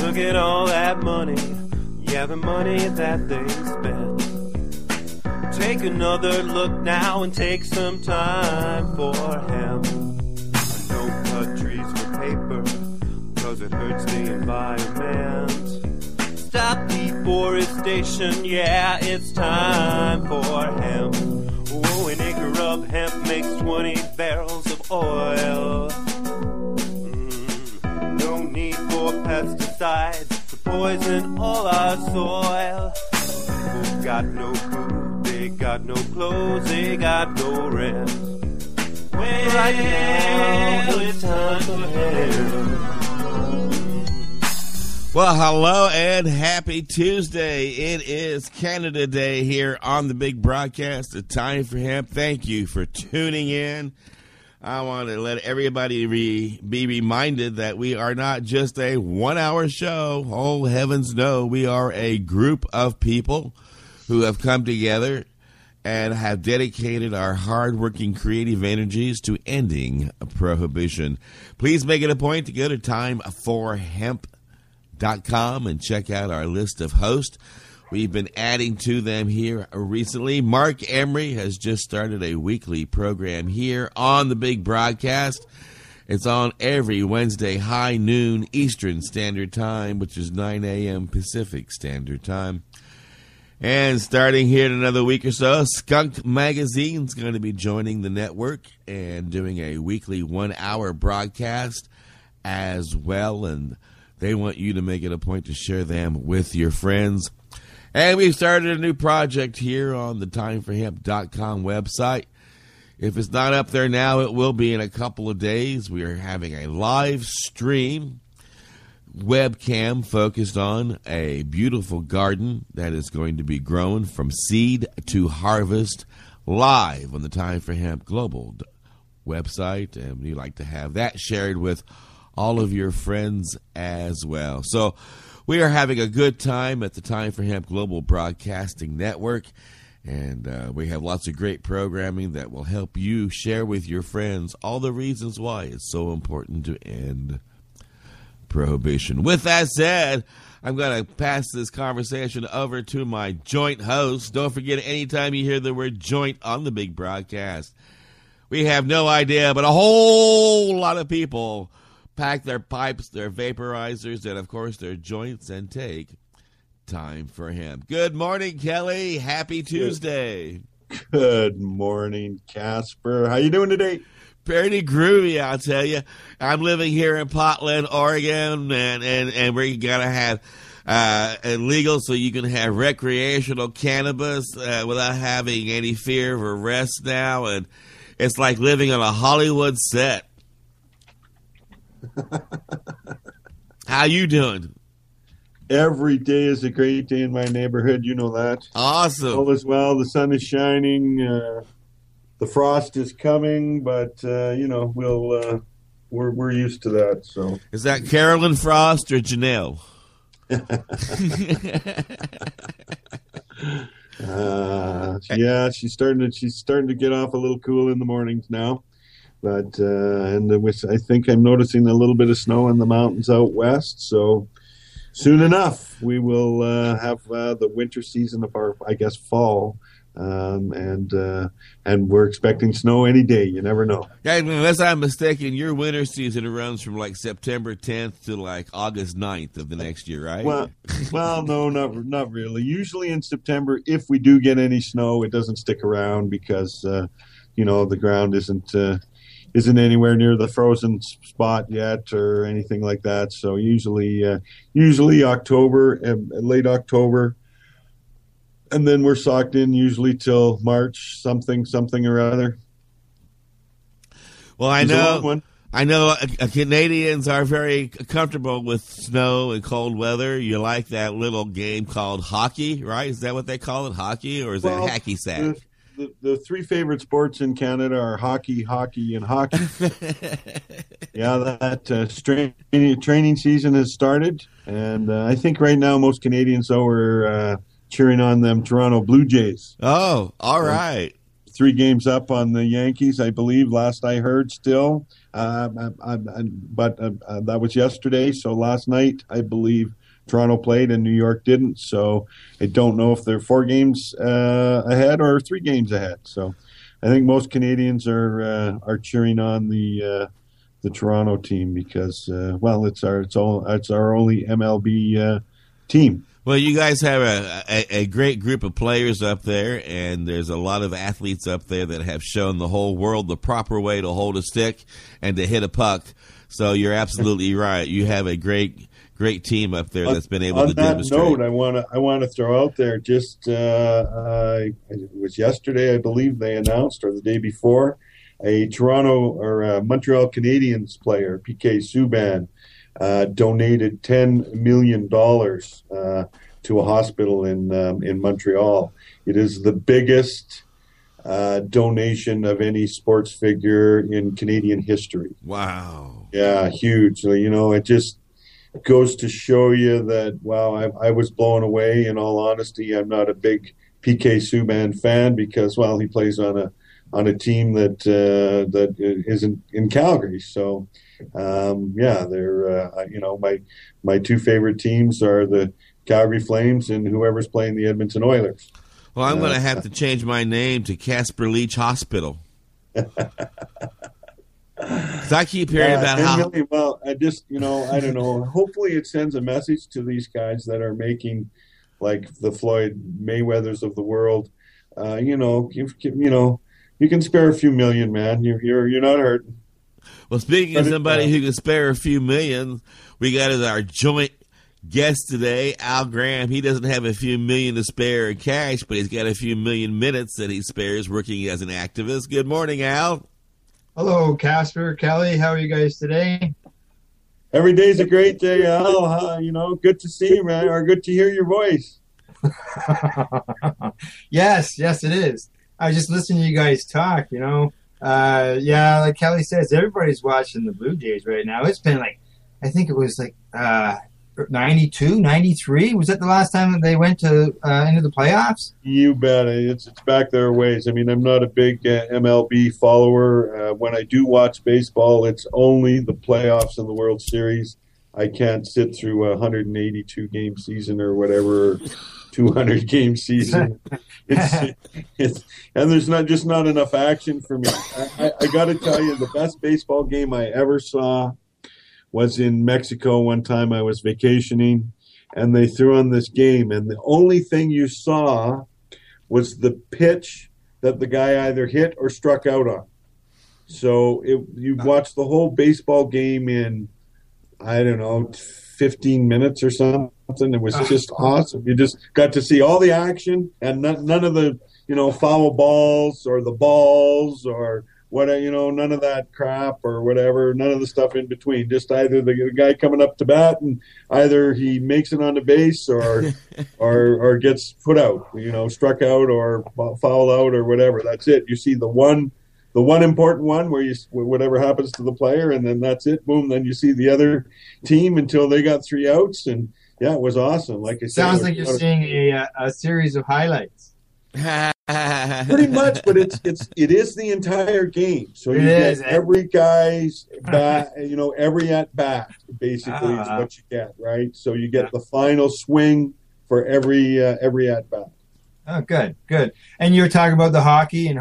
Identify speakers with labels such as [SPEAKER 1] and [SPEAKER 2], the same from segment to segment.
[SPEAKER 1] Look at all that money, yeah, the money that they spend. Take another look now and take some time for hemp. Don't cut trees for paper, cause it hurts the environment. Stop deforestation, yeah, it's time for hemp. Oh, an acre of hemp makes 20 barrels of oil. No need for pesticides to poison all our soil. People got no food, they got no clothes, they got no rest. Well, right now it's time for hemp.
[SPEAKER 2] Well, hello and happy Tuesday. It is Canada Day here on the big broadcast. The Time for Hemp. Thank you for tuning in. I want to let everybody be reminded that we are not just a 1 hour show. Oh, heavens no. We are a group of people who have come together and have dedicated our hardworking creative energies to ending prohibition. Please make it a point to go to timeforhemp.com and check out our list of hosts. We've been adding to them here recently. Mark Emery has just started a weekly program here on the big broadcast. It's on every Wednesday, high noon Eastern Standard Time, which is 9 a.m. Pacific Standard Time. And starting here in another week or so, Skunk Magazine's going to be joining the network and doing a weekly 1 hour broadcast as well. And they want you to make it a point to share them with your friends. And we've started a new project here on the timeforhemp.com website. If it's not up there now, it will be in a couple of days. We are having a live stream webcam focused on a beautiful garden that is going to be grown from seed to harvest live on the Time for Hemp Global website. And we like to have that shared with all of your friends as well. So we are having a good time at the Time for Hemp Global Broadcasting Network, and we have lots of great programming that will help you share with your friends all the reasons why it's so important to end prohibition. With that said, I'm going to pass this conversation over to my joint host. Don't forget, anytime you hear the word joint on the big broadcast, we have no idea, but a whole lot of people pack their pipes, their vaporizers, and, of course, their joints and take time for hemp. Good morning, Kelly. Happy Tuesday.
[SPEAKER 3] Good morning, Casper. How you doing today?
[SPEAKER 2] Pretty groovy, I'll tell you. I'm living here in Portland, Oregon, and we're going to have legal so you can have recreational cannabis without having any fear of arrest now. And it's like living on a Hollywood set. How you doing?
[SPEAKER 3] Every day is a great day in my neighborhood. You know that.
[SPEAKER 2] Awesome.
[SPEAKER 3] All is well. The sun is shining. The frost is coming, but we're used to that. So
[SPEAKER 2] is that Carolyn Frost or Janelle?
[SPEAKER 3] Yeah, she's starting to get off a little cool in the mornings now. But I think I'm noticing a little bit of snow in the mountains out west. So soon enough, we will have the winter season of our, I guess, fall. And we're expecting snow any day. You never know.
[SPEAKER 2] Yeah, unless I'm mistaken, your winter season runs from like September 10th to like August 9th of the next year, right?
[SPEAKER 3] Well, no, not really. Usually in September, if we do get any snow, it doesn't stick around because the ground isn't anywhere near the frozen spot yet or anything like that. So usually October, late October, and then we're socked in usually till March, something or other.
[SPEAKER 2] Well, I know Canadians are very comfortable with snow and cold weather. You like that little game called hockey, right? Is that what they call it, hockey, or is that hacky sack?
[SPEAKER 3] The three favorite sports in Canada are hockey, and hockey. Yeah, that training season has started, and I think right now most Canadians, though, are cheering on them Toronto Blue Jays.
[SPEAKER 2] Oh, all right.
[SPEAKER 3] 3 games up on the Yankees, I believe. Last I heard, still. But that was yesterday. So last night, I believe Toronto played and New York didn't. So I don't know if they're 4 games ahead or 3 games ahead. So I think most Canadians are cheering on the Toronto team because it's our only MLB team.
[SPEAKER 2] Well, you guys have a great group of players up there, and there's a lot of athletes up there that have shown the whole world the proper way to hold a stick and to hit a puck. So you're absolutely right. You have a great team up there that's been able to demonstrate.
[SPEAKER 3] On that note, I want to throw out there just it was yesterday, I believe they announced, or the day before, a Toronto or a Montreal Canadiens player, PK Subban, donated $10 million to a hospital in Montreal. It is the biggest donation of any sports figure in Canadian history.
[SPEAKER 2] Wow.
[SPEAKER 3] Yeah, huge. So, it just goes to show you that, wow, I was blown away. In all honesty, I'm not a big PK Subban fan because, well, he plays on a team that isn't in Calgary. So, they're my 2 favorite teams are the Calgary Flames and whoever's playing the Edmonton Oilers.
[SPEAKER 2] Well, I'm going to have to change my name to Casper Leitch Hospital. So I keep hearing about how.
[SPEAKER 3] Well, I just, I don't know. Hopefully, it sends a message to these guys that are making, like the Floyd Mayweathers of the world. You can spare a few million, man. You're not hurting.
[SPEAKER 2] Well, speaking of somebody who can spare a few million, we got as our joint guest today, Al Graham. He doesn't have a few million to spare in cash, but he's got a few million minutes that he spares working as an activist. Good morning, Al.
[SPEAKER 4] Hello, Casper, Kelly. How are you guys today?
[SPEAKER 3] Every day's a great day, Al. Good to see you, man, or good to hear your voice.
[SPEAKER 4] Yes, it is. I was just listening to you guys talk, like Kelly says, everybody's watching the Blue Jays right now. It's been I think it was 92, 93. Was that the last time that they went to into the playoffs?
[SPEAKER 3] You bet. It's back their ways. I mean, I'm not a big MLB follower. When I do watch baseball, it's only the playoffs and the World Series. I can't sit through a 182 game season or whatever, 200 game season. It's and there's not enough action for me. I got to tell you, the best baseball game I ever saw was in Mexico. One time I was vacationing, and they threw on this game, and the only thing you saw was the pitch that the guy either hit or struck out on. So you watched the whole baseball game in, I don't know, 15 minutes or something. It was just awesome. You just got to see all the action and none of the, foul balls or the balls or none of that crap or whatever, none of the stuff in between. Just either the guy coming up to bat and either he makes it on the base or or gets put out, struck out or foul out or whatever. That's it. You see the one important one where whatever happens to the player, and then that's it. Boom. Then you see the other team until they got 3 outs, and yeah, it was awesome. Like I said,
[SPEAKER 4] sounds like you're seeing a series of highlights.
[SPEAKER 3] Pretty much, but it is the entire game. So you get every guy's bat, every at bat basically is what you get, right? So you get the final swing for every at bat.
[SPEAKER 4] Oh, good. And you were talking about the hockey. And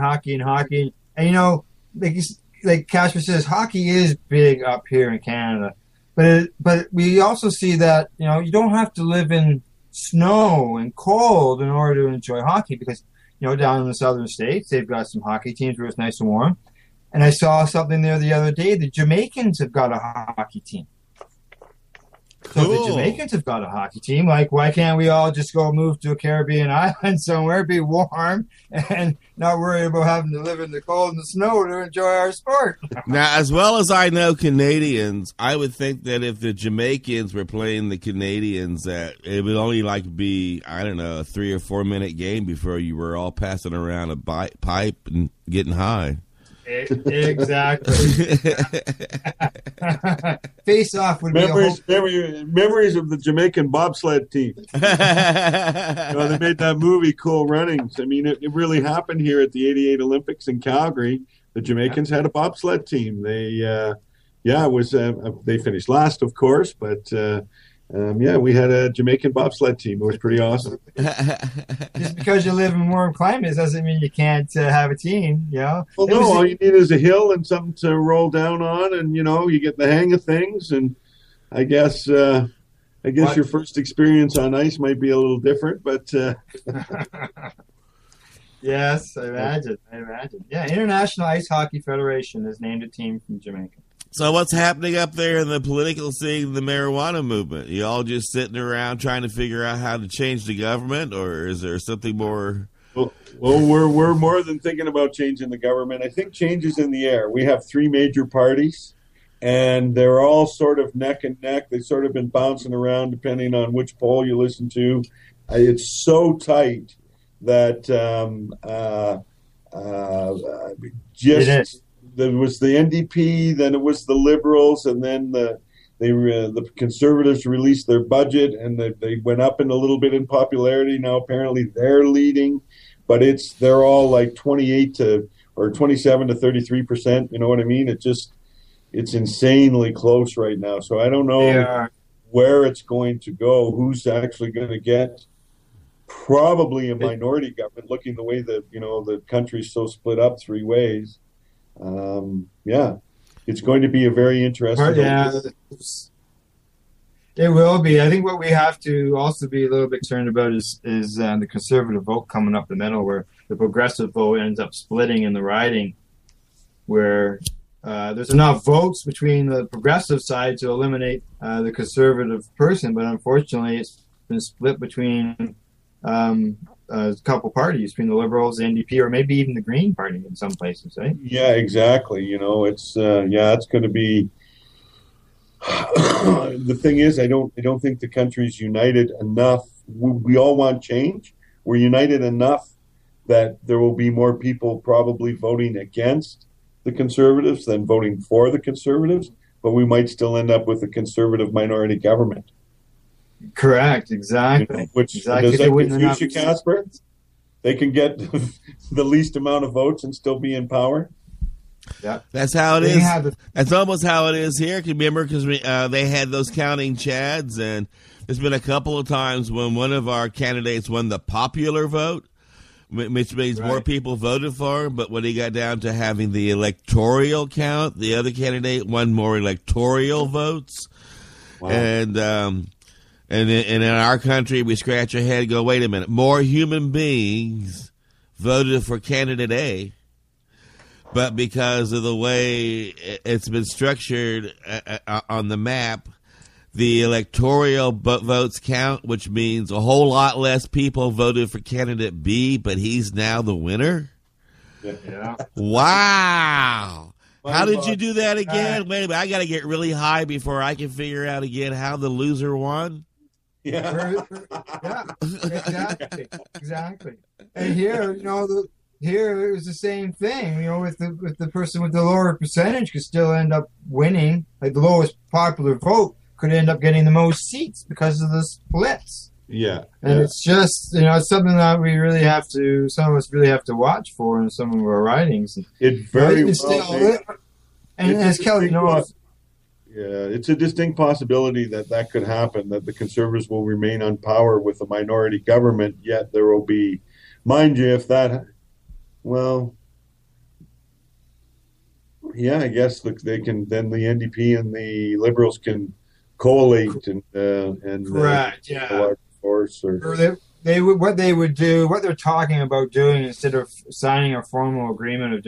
[SPEAKER 4] like Casper says, hockey is big up here in Canada. But we also see that, you don't have to live in snow and cold in order to enjoy hockey because, down in the southern states, they've got some hockey teams where it's nice and warm. And I saw something there the other day. The Jamaicans have got a hockey team. So
[SPEAKER 2] Cool.
[SPEAKER 4] the Jamaicans have got a hockey team. Like, why can't we all just go move to a Caribbean island somewhere, be warm, and not worry about having to live in the cold and the snow to enjoy our sport?
[SPEAKER 2] Now, as well as I know Canadians, I would think that if the Jamaicans were playing the Canadians, that it would only be, I don't know, a 3 or 4 minute game before you were all passing around a pipe and getting high.
[SPEAKER 4] Exactly. Face Off would
[SPEAKER 3] memories of the Jamaican bobsled team. They made that movie Cool Runnings. I mean, it really happened here at the '88 Olympics in Calgary. The Jamaicans had a bobsled team. They it was they finished last, of course, but we had a Jamaican bobsled team. It was pretty awesome.
[SPEAKER 4] Just because you live in warm climates doesn't mean you can't have a team, you know?
[SPEAKER 3] Well, no, all you need is a hill and something to roll down on, and, you get the hang of things. And I guess your first experience on ice might be a little different, but...
[SPEAKER 4] Yes, I imagine. Yeah, International Ice Hockey Federation has named a team from Jamaica.
[SPEAKER 2] So what's happening up there in the political scene, the marijuana movement? You all just sitting around trying to figure out how to change the government, or is there something more?
[SPEAKER 3] Well, we're more than thinking about changing the government. I think change is in the air. We have three major parties, and they're all sort of neck and neck. They've sort of been bouncing around depending on which poll you listen to. It's so tight that there was the NDP, then it was the Liberals, and then the Conservatives released their budget, and they went up in a little bit in popularity. Now apparently they're leading, but they're all like 27 to 33%. You know what I mean? It's insanely close right now. So I don't know where it's going to go. Who's actually going to get? Probably a minority government, looking the way that the country's so split up three ways. It's going to be a very interesting.
[SPEAKER 4] It will be. I think what we have to also be a little bit concerned about is the Conservative vote coming up the middle, where the Progressive vote ends up splitting in the riding, where there's enough votes between the Progressive side to eliminate the Conservative person, but unfortunately it's been split between a couple parties, between the Liberals, the NDP, or maybe even the Green Party in some places, right?
[SPEAKER 3] Yeah, exactly. It's going to be. The thing is, I don't think the country's united enough. We all want change. We're united enough that there will be more people probably voting against the Conservatives than voting for the Conservatives, but we might still end up with a Conservative minority government.
[SPEAKER 4] Correct, exactly.
[SPEAKER 3] Which does that confuse you, Casper? They can get the least amount of votes and still be in power.
[SPEAKER 4] Yeah,
[SPEAKER 2] that's how it is. That's almost how it is here. Remember, because they had those counting chads, and there's been a couple of times when one of our candidates won the popular vote, which means more people voted for him. But when he got down to having the electoral count, the other candidate won more electoral votes. Wow. And in our country, we scratch our head and go, wait a minute, more human beings voted for candidate A, but because of the way it's been structured on the map, the electoral votes count, which means a whole lot less people voted for candidate B, but he's now the winner?
[SPEAKER 4] Yeah.
[SPEAKER 2] Wow. How did you do that again? Wait a minute, I got to get really high before I can figure out again how the loser won?
[SPEAKER 4] Yeah, exactly. And here, here it was the same thing. With the person with the lower percentage could still end up winning. Like the lowest popular vote could end up getting the most seats because of the splits.
[SPEAKER 3] Yeah,
[SPEAKER 4] and it's just it's something that some of us really have to watch for in some of our writings.
[SPEAKER 3] It very well.
[SPEAKER 4] And as Kelly knows.
[SPEAKER 3] Yeah, it's a distinct possibility that could happen, that the Conservatives will remain on power with a minority government, yet there will be, mind you, if that, I guess they can, then the NDP and the Liberals can collate and
[SPEAKER 4] correct,
[SPEAKER 3] force
[SPEAKER 4] or what they're talking about doing instead of signing a formal agreement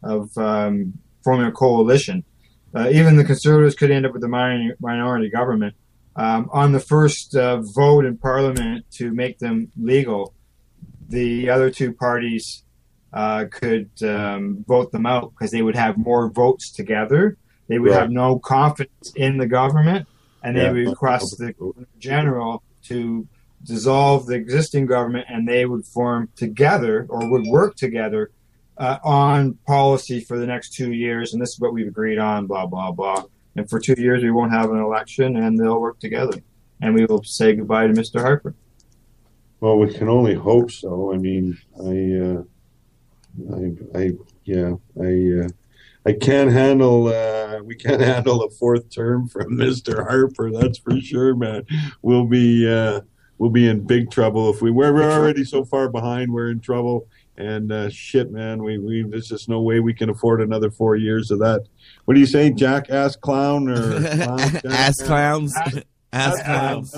[SPEAKER 4] of forming a coalition. Even the Conservatives could end up with a minority government. On the first vote in Parliament to make them legal, the other two parties could vote them out because they would have more votes together. They would have no confidence in the government, and they would request the General to dissolve the existing government, and they would form together or would work together on policy for the next 2 years, and this is what we've agreed on, blah, blah, blah. And for 2 years, we won't have an election, and they'll work together. And we will say goodbye to Mr. Harper.
[SPEAKER 3] Well, we can only hope so. I mean, I can't handle. We can't handle a fourth term from Mr. Harper. That's for sure, man. We'll be in big trouble if we're already so far behind. We're in trouble. And shit, man, there's just no way we can afford another 4 years of that. What do you say, jackass clown or clown,
[SPEAKER 2] ass clowns? Ass clowns.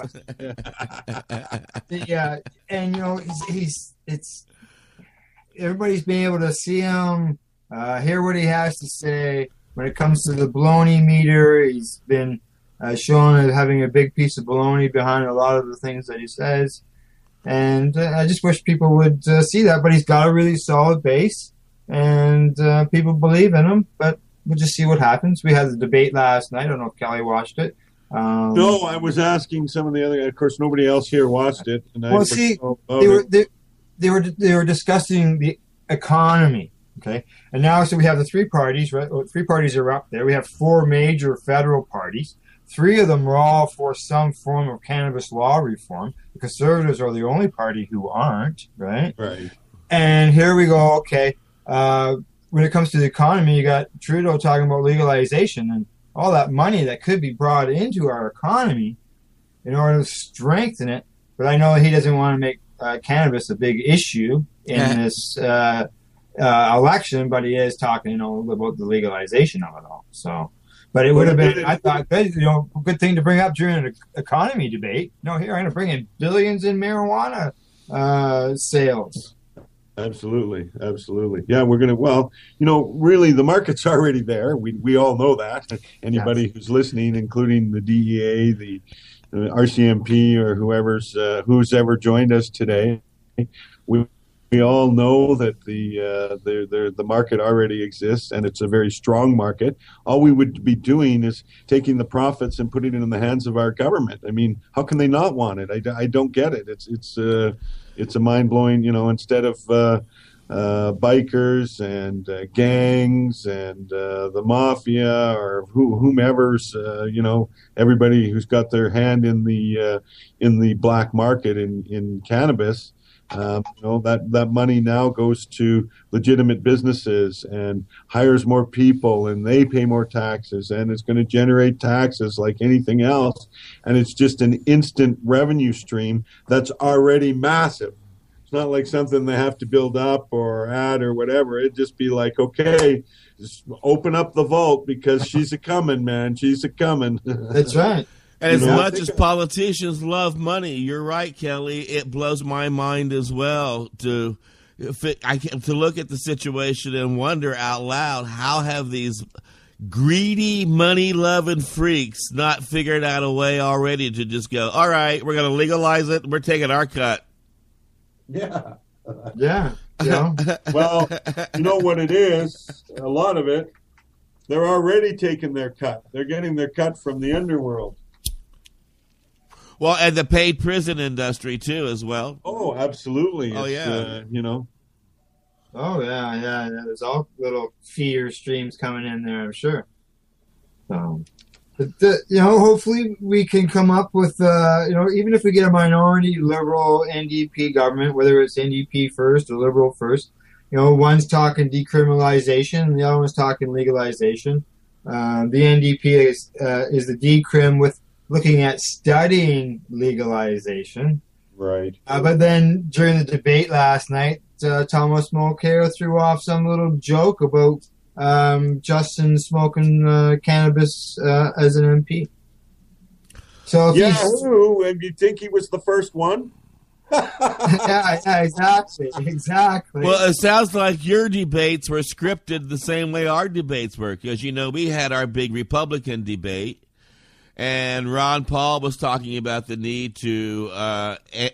[SPEAKER 4] Yeah, and it's everybody's been able to see him, hear what he has to say. When it comes to the baloney meter, he's been shown as having a big piece of baloney behind a lot of the things that he says. And I just wish people would see that. But he's got a really solid base, and people believe in him. But we'll just see what happens. We had the debate last night. I don't know if Kelly watched it.
[SPEAKER 3] No, I was asking some of the other. Of course, nobody else here watched it. And
[SPEAKER 4] well, see, they were discussing the economy. Okay, and now so we have the three parties. Right, well, three parties are up there. We have four major federal parties. Three of them are all for some form of cannabis law reform. The Conservatives are the only party who aren't. Right.
[SPEAKER 3] Right.
[SPEAKER 4] And here we go. Okay, when it comes to the economy, you got Trudeau talking about legalization and all that money that could be brought into our economy in order to strengthen it. But I know he doesn't want to make cannabis a big issue in this election, but he is talking, about the legalization of it all. So, but it would have been, I thought, good thing to bring up during an economy debate. No, here I'm going to bring in billions in marijuana sales.
[SPEAKER 3] Absolutely. Yeah, we're going to, really the market's already there. We all know that. Anybody who's listening, including the DEA, the RCMP, or who's ever joined us today, we all know that the market already exists, and it's a very strong market. All we would be doing is taking the profits and putting it in the hands of our government. I mean, how can they not want it? I don't get it. It's a mind-blowing, instead of bikers and gangs and the mafia or whomever's, everybody who's got their hand in the black market in cannabis. That money now goes to legitimate businesses and hires more people, and they pay more taxes, and it's going to generate taxes like anything else. And it's just an instant revenue stream that's already massive. It's not like something they have to build up or add or whatever. It'd just be like, okay, just open up the vault because she's a-coming, man. She's a-coming.
[SPEAKER 4] That's right.
[SPEAKER 2] And as much as politicians love money, you're right, Kelly, it blows my mind as well to look at the situation and wonder out loud, how have these greedy, money-loving freaks not figured out a way already to just go, all right, we're going to legalize it, we're taking our cut.
[SPEAKER 3] Yeah.
[SPEAKER 4] Yeah.
[SPEAKER 3] Well, you know what it is? A lot of it, they're already taking their cut. They're getting their cut from the underworld.
[SPEAKER 2] Well, and the paid prison industry, too, as well.
[SPEAKER 3] Oh, absolutely.
[SPEAKER 2] Oh, yeah.
[SPEAKER 4] Oh, yeah. There's all little feeder streams coming in there, I'm sure. Hopefully we can come up with, even if we get a minority liberal NDP government, whether it's NDP first or liberal first, one's talking decriminalization and the other one's talking legalization. The NDP is the decrim with looking at studying legalization.
[SPEAKER 3] Right.
[SPEAKER 4] But then during the debate last night, Thomas Mulcair threw off some little joke about Justin smoking cannabis as an MP. So
[SPEAKER 3] and you think he was the first one?
[SPEAKER 4] yeah, exactly.
[SPEAKER 2] Well, it sounds like your debates were scripted the same way our debates were, because, we had our big Republican debate, and Ron Paul was talking about the need to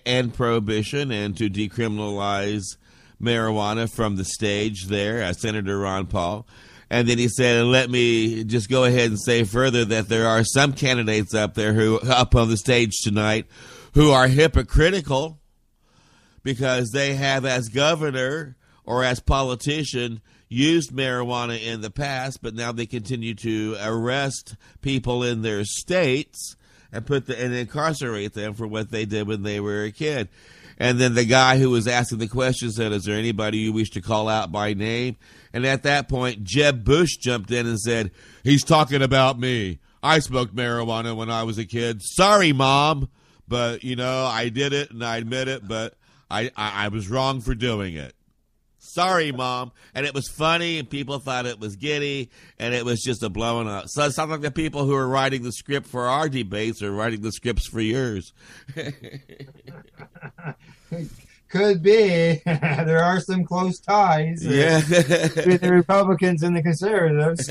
[SPEAKER 2] end prohibition and to decriminalize marijuana from the stage there, Senator Ron Paul. And then he said, and let me just go ahead and say further that there are some candidates up there who up on the stage tonight who are hypocritical because they have as governor or as politicians used marijuana in the past, but now they continue to arrest people in their states and and incarcerate them for what they did when they were a kid. And then the guy who was asking the question said, "Is there anybody you wish to call out by name?" And at that point, Jeb Bush jumped in and said, "He's talking about me. I smoked marijuana when I was a kid. Sorry, Mom, but, I did it and I admit it, but I was wrong for doing it. Sorry, Mom." And it was funny, and people thought it was giddy, and it was just a blowing up. So it sounds like the people who are writing the script for our debates are writing the scripts for yours.
[SPEAKER 4] Could be. There are some close ties between the Republicans and the Conservatives.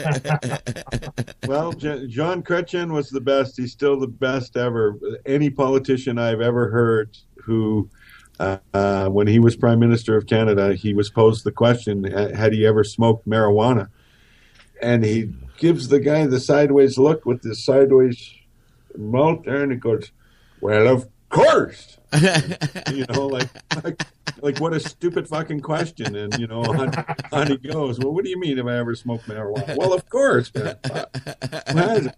[SPEAKER 3] Well, John Chrétien was the best. He's still the best ever. Any politician I've ever heard who, when he was Prime Minister of Canada, he was posed the question, had he ever smoked marijuana? And he gives the guy the sideways look with this sideways mouth there, and he goes, "Well, of course." Like what a stupid fucking question. And, on he goes, "Well, what do you mean if I ever smoked marijuana?" "Well, of course, man."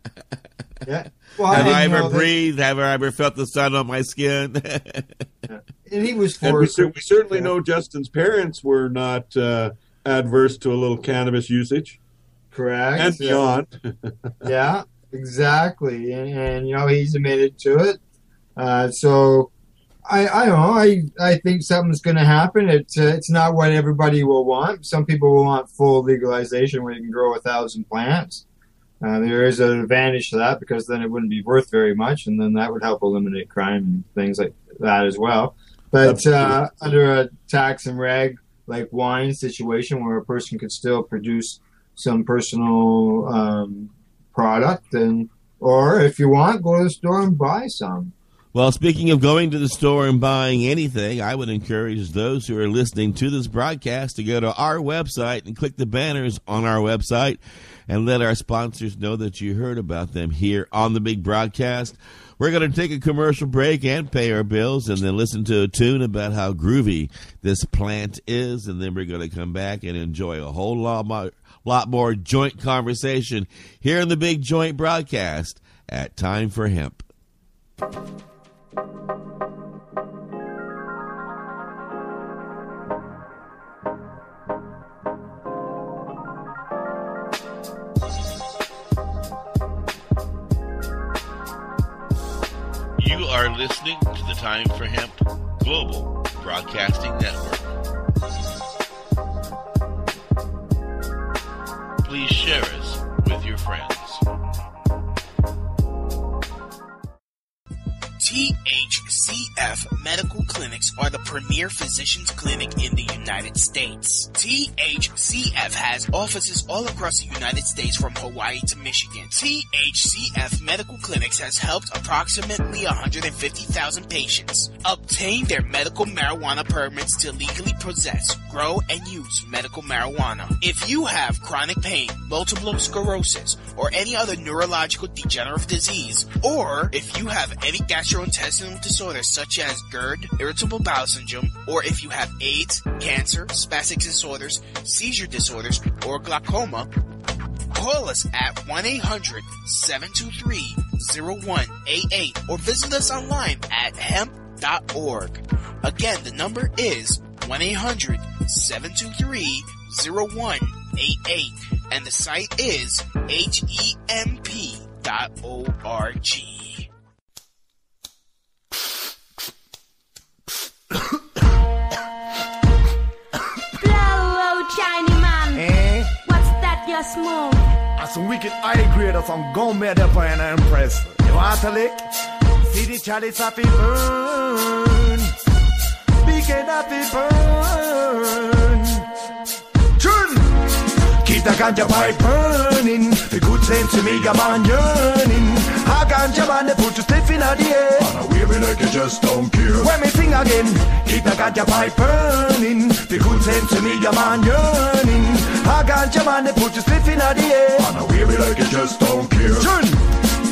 [SPEAKER 4] Yeah. Well,
[SPEAKER 2] have I ever breathed? Have I ever felt the sun on my skin?
[SPEAKER 4] And he was forced.
[SPEAKER 3] We certainly know Justin's parents were not adverse to a little cannabis usage.
[SPEAKER 4] Correct.
[SPEAKER 3] And beyond.
[SPEAKER 4] Yeah, exactly. And he's admitted to it. So I don't know. I think something's going to happen. It's not what everybody will want. Some people will want full legalization where you can grow 1,000 plants. There is an advantage to that because then it wouldn't be worth very much, and then that would help eliminate crime and things like that as well. But under a tax and reg like wine situation where a person could still produce some personal product, or if you want, go to the store and buy some.
[SPEAKER 2] Well, speaking of going to the store and buying anything, I would encourage those who are listening to this broadcast to go to our website and click the banners on our website and let our sponsors know that you heard about them here on the big broadcast. We're going to take a commercial break and pay our bills and then listen to a tune about how groovy this plant is, and then we're going to come back and enjoy a whole lot more joint conversation here in the big joint broadcast at Time for Hemp. You are listening to the Time for Hemp Global Broadcasting Network. Please share us with your friends.
[SPEAKER 5] THCF Medical Clinics are the premier physicians clinic in the United States. THCF has offices all across the United States from Hawaii to Michigan. THCF Medical Clinics has helped approximately 150,000 patients obtain their medical marijuana permits to legally possess, grow, and use medical marijuana. If you have chronic pain, multiple sclerosis, or any other neurological degenerative disease, or if you have any gastrointestinal disorders such as GERD, irritable bowel syndrome, or if you have AIDS, cancer, spastic disorders, seizure disorders, or glaucoma, call us at 1-800-723-0188 or visit us online at hemp.org. Again, the number is 1-800-723-0188 and the site is hemp.org.
[SPEAKER 6] Smoke. And some wicked high grade or some gum made up and impressed. You want to lick? See the chalice happy burn. Big head happy burn. Chun! Keep the ganja pipe burning. The good sense to me, come on yearning. A ganja man, they put you stiff in the air. And I wear it like you just don't care. When me sing again, keep the ganja pipe burning. The good sense to me, come on yearning. A ganja man, they put you stiff in the air. And I wear it like you just don't care. Chun!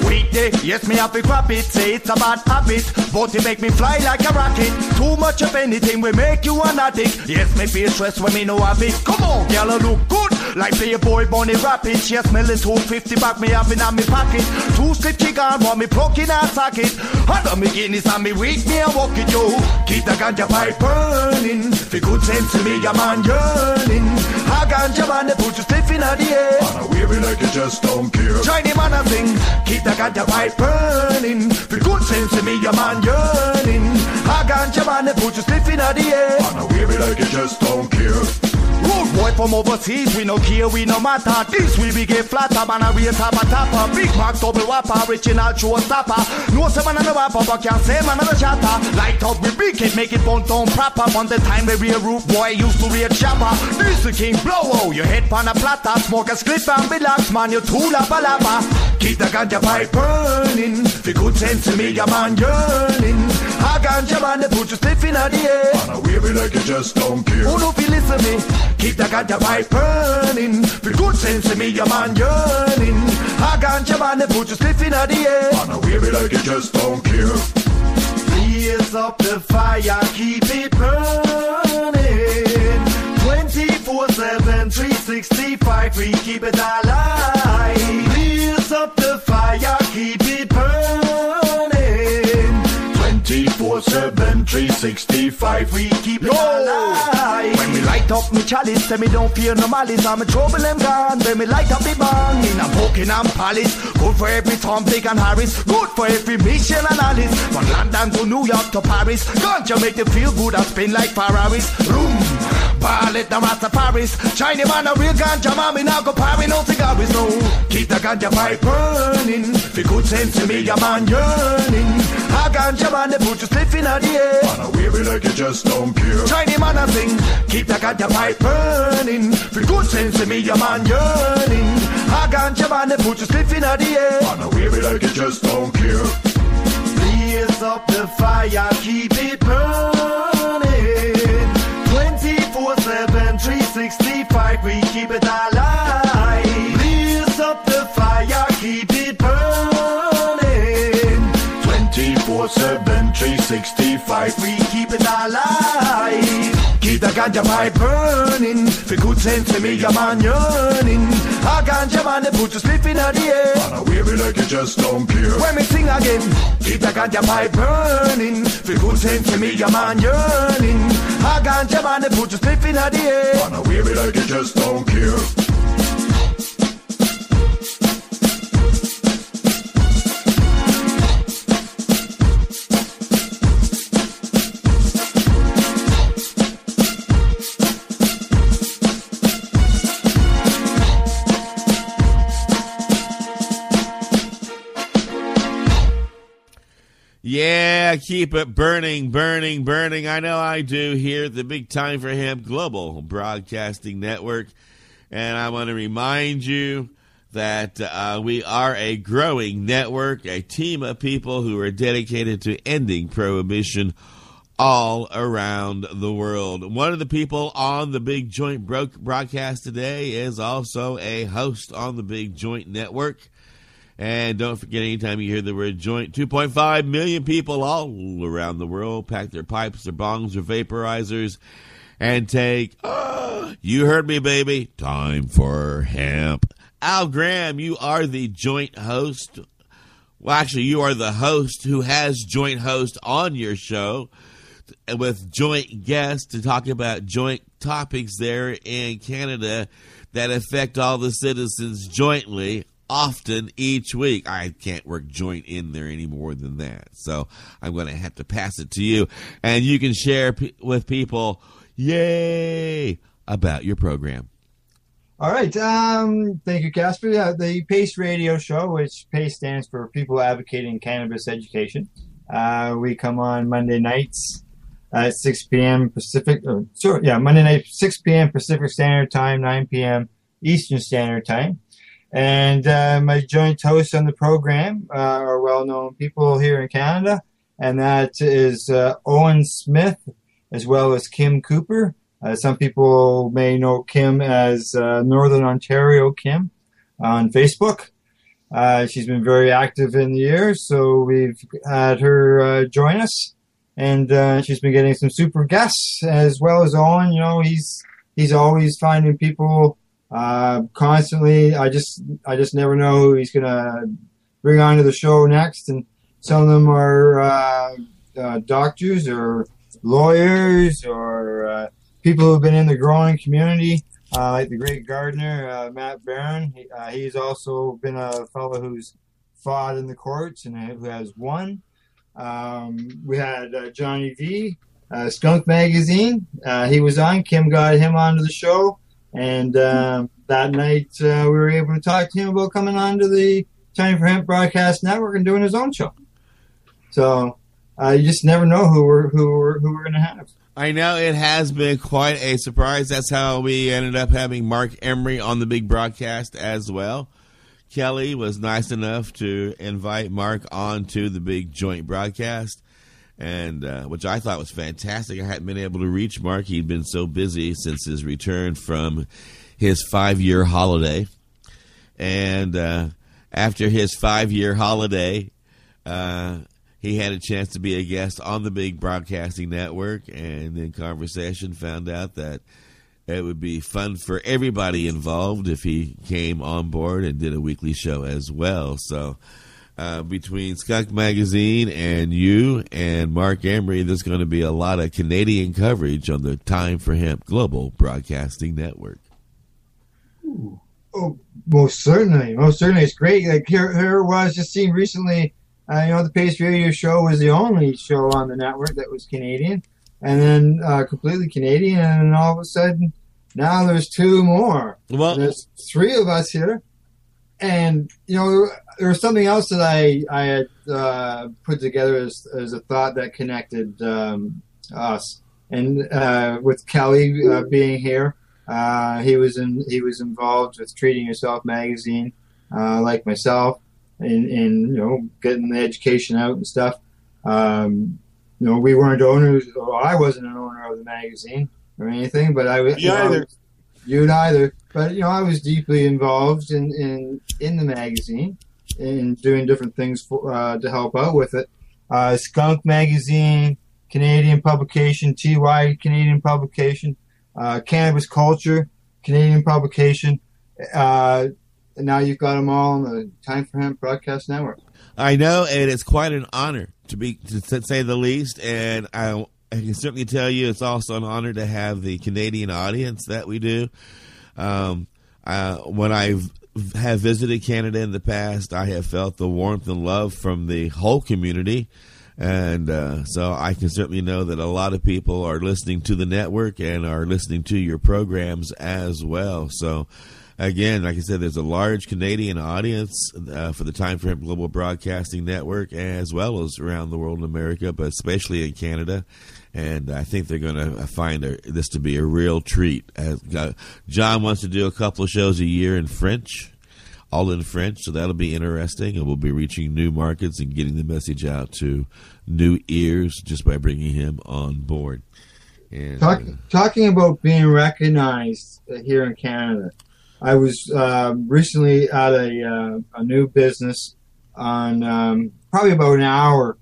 [SPEAKER 6] Weekday, yes, me have to crap it. Say it's a bad habit, but it make me fly like a rocket. Too much of anything will make you an addict. Yes, me feel stressed when me know have it. Come on, girl, I look good. Like Playboy Bunny Rapid. She a smelling 250 back me have in me pocket. 2 slip chick on, want me pluck in her socket. Under me Guinness and me weak, me a walk it, yo. Keep the ganja pipe burning. For good sense to me, a man yearning. A ganja man, they put you stiff in the air.
[SPEAKER 7] And I wear it like you just don't care.
[SPEAKER 6] Shiny man a sing. Keep the ganja pipe burning. For good sense to me, a man yearning. A ganja man, they put you stiff in the air.
[SPEAKER 7] And I wear it like you just don't care.
[SPEAKER 6] Road boy from overseas, we no care, we no matter. This we be get flatter, man, a real tapper. Big Mac, double whopper, original showstopper. No say man, no rapper, but can't say man, no chatter. Light up with big it, make it bun down proper. On the time we real root boy used to real chopper. This the king blow, your head pan a platter. Smoke a slip and relax, man, you too lapa. Keep the ganja pipe burning. For good sense to me, your man yearning. A ganja man, they put you stiff in the air.
[SPEAKER 7] And I wear it like you just don't care.
[SPEAKER 6] Who no feel listen me? Keep the ganja pipe burning. For good sense to me, your man yearning. A ganja man, they put you stiff in the air.
[SPEAKER 7] And I wear it like you just don't care.
[SPEAKER 6] Blaze up the fire, keep it burning. 24/7, 365, we keep it alive. Blaze up the fire, keep it burning.
[SPEAKER 7] 24/7, 365,
[SPEAKER 6] we keep it alive. When me light up me chalice, say me don't fear no malice. I'm a trouble them gone. When me light up the bang in a Buckingham Palace. Good for every Tom, Dick and Harris. Good for every Michelle and Alice. From London to New York to Paris. Ganja make you feel good and spin like Ferraris. Room, ballet the rasta Paris. China man a real ganja man, me now go parry no cigars no. Keep the ganja pipe burning. For good sense to me, your man yearning. A ganja man, they put you stiff in the air.
[SPEAKER 7] And I wear it like you just don't care.
[SPEAKER 6] Chinese man a sing, keep the ganja pipe burning. For good sense to me, your man yearning. A ganja man, they put you stiff in the air.
[SPEAKER 7] And I wear it like you just don't care.
[SPEAKER 6] Blaze up the fire, keep it burning. 24/7, 365, we keep it alive. Blaze up the fire, keep it burning.
[SPEAKER 7] 24/7, 365,
[SPEAKER 6] we keep it alive. Keep the ganja pipe burning. For good sense to me, your man yearning. A ganja man, they put you slip in the air.
[SPEAKER 7] And I wear it like you just don't care.
[SPEAKER 6] When me sing again, keep the ganja pipe burning. For good sense to me, your man yearning. A ganja man, they put you slip in the air.
[SPEAKER 7] And I wear it like you just don't care.
[SPEAKER 2] Yeah, keep it burning, burning, burning. I know I do here at the Big Time for Hemp Global Broadcasting Network. And I want to remind you that we are a growing network, a team of people who are dedicated to ending prohibition all around the world. One of the people on the Big Joint broadcast today is also a host on the Big Joint Network. And don't forget, anytime you hear the word joint, 2.5 million people all around the world pack their pipes, their bongs, their vaporizers, and take, you heard me, baby, time for hemp. Al Graham, you are the joint host. Well, actually, you are the host who has joint host on your show with joint guests to talk about joint topics there in Canada that affect all the citizens jointly, often each week. I can't work joint in there any more than that, so I'm going to have to pass it to you, and you can share with people, yay, about your program.
[SPEAKER 4] All right. Thank you, Casper. Yeah, the PACE radio show, which PACE stands for People Advocating Cannabis Education. We come on Monday nights at 6 p.m. Pacific. Monday night, 6 p.m. Pacific Standard Time, 9 p.m. Eastern Standard Time. And my joint hosts on the program are well-known people here in Canada, and that is Owen Smith as well as Kim Cooper. Some people may know Kim as Northern Ontario Kim on Facebook. She's been very active in the year, so we've had her join us, and she's been getting some super guests as well as Owen. You know, he's always finding people constantly. I just never know who he's gonna bring onto the show next, and some of them are doctors or lawyers or people who've been in the growing community. Like the great gardener, Matt Barron. He's also been a fellow who's fought in the courts and who has won. We had Johnny V, Skunk Magazine. He was on. Kim got him onto the show. And that night we were able to talk to him about coming on to the Time for Hemp Broadcast Network and doing his own show. So you just never know who we're going to have.
[SPEAKER 2] I know it has been quite a surprise. That's how we ended up having Mark Emery on the big broadcast as well. Kelly was nice enough to invite Mark onto the big joint broadcast, and which I thought was fantastic. I hadn't been able to reach Mark. He'd been so busy since his return from his 5-year holiday. And after his 5-year holiday, he had a chance to be a guest on the big broadcasting network, and in conversation found out that it would be fun for everybody involved if he came on board and did a weekly show as well. So between Skunk Magazine and you and Mark Emery, there's going to be a lot of Canadian coverage on the Time for Hemp Global Broadcasting Network.
[SPEAKER 4] Ooh. Oh, most certainly. Most certainly. It's great. Like here it was just seen recently. The Pace Radio show was the only show on the network that was Canadian, and then completely Canadian, and then all of a sudden, now there's 2 more. Well, there's 3 of us here, and there was something else that I had put together as a thought that connected us, and with Kelly being here, he was involved with Treating Yourself magazine, like myself. In getting the education out and stuff. We weren't owners. Or I wasn't an owner of the magazine or anything, but you'd either. But I was deeply involved in the magazine and doing different things to help out with it. Skunk Magazine, Canadian publication, TY Canadian publication, Cannabis Culture, Canadian publication. And now you've got them all on the Time for Hemp Broadcast Network.
[SPEAKER 2] I know, and it's quite an honor to say the least. And I can certainly tell you, it's also an honor to have the Canadian audience that we do. When I have visited Canada in the past, I have felt the warmth and love from the whole community. And so I can certainly know that a lot of people are listening to the network and are listening to your programs as well. So again, like I said, there's a large Canadian audience for the Time for Hemp Global Broadcasting Network, as well as around the world in America, but especially in Canada. And I think they're going to find this to be a real treat. John wants to do a couple of shows a year in French, all in French, so that'll be interesting. And we'll be reaching new markets and getting the message out to new ears just by bringing him on board. And,
[SPEAKER 4] talking about being recognized here in Canada, I was recently at a new business on probably about an hour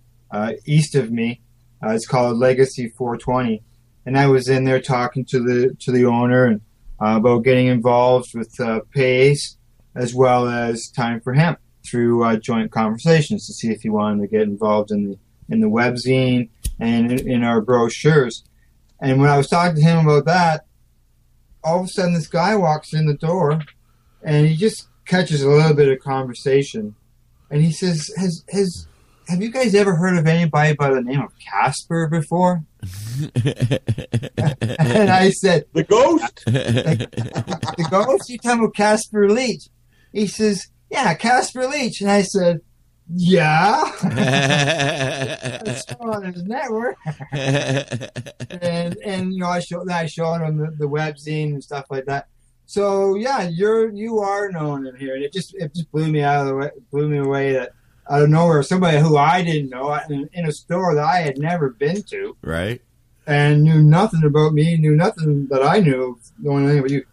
[SPEAKER 4] east of me. It's called Legacy 420, and I was in there talking to the owner and about getting involved with PACE as well as Time for Hemp through joint conversations to see if he wanted to get involved in the webzine and in our brochures. And when I was talking to him about that, all of a sudden this guy walks in the door and he just catches a little bit of conversation. And he says, have you guys ever heard of anybody by the name of Casper before? And I said,
[SPEAKER 3] The ghost?
[SPEAKER 4] The ghost? You talking about Casper Leitch? He says, yeah, Casper Leitch. And I said, yeah. That's on his network. and I showed him the webzine and stuff like that. So yeah, you are known in here, and it just blew me away that out of nowhere, somebody who I didn't know in a store that I had never been to,
[SPEAKER 2] right,
[SPEAKER 4] and knew nothing about me, knew nothing that I knew, knowing anything about you,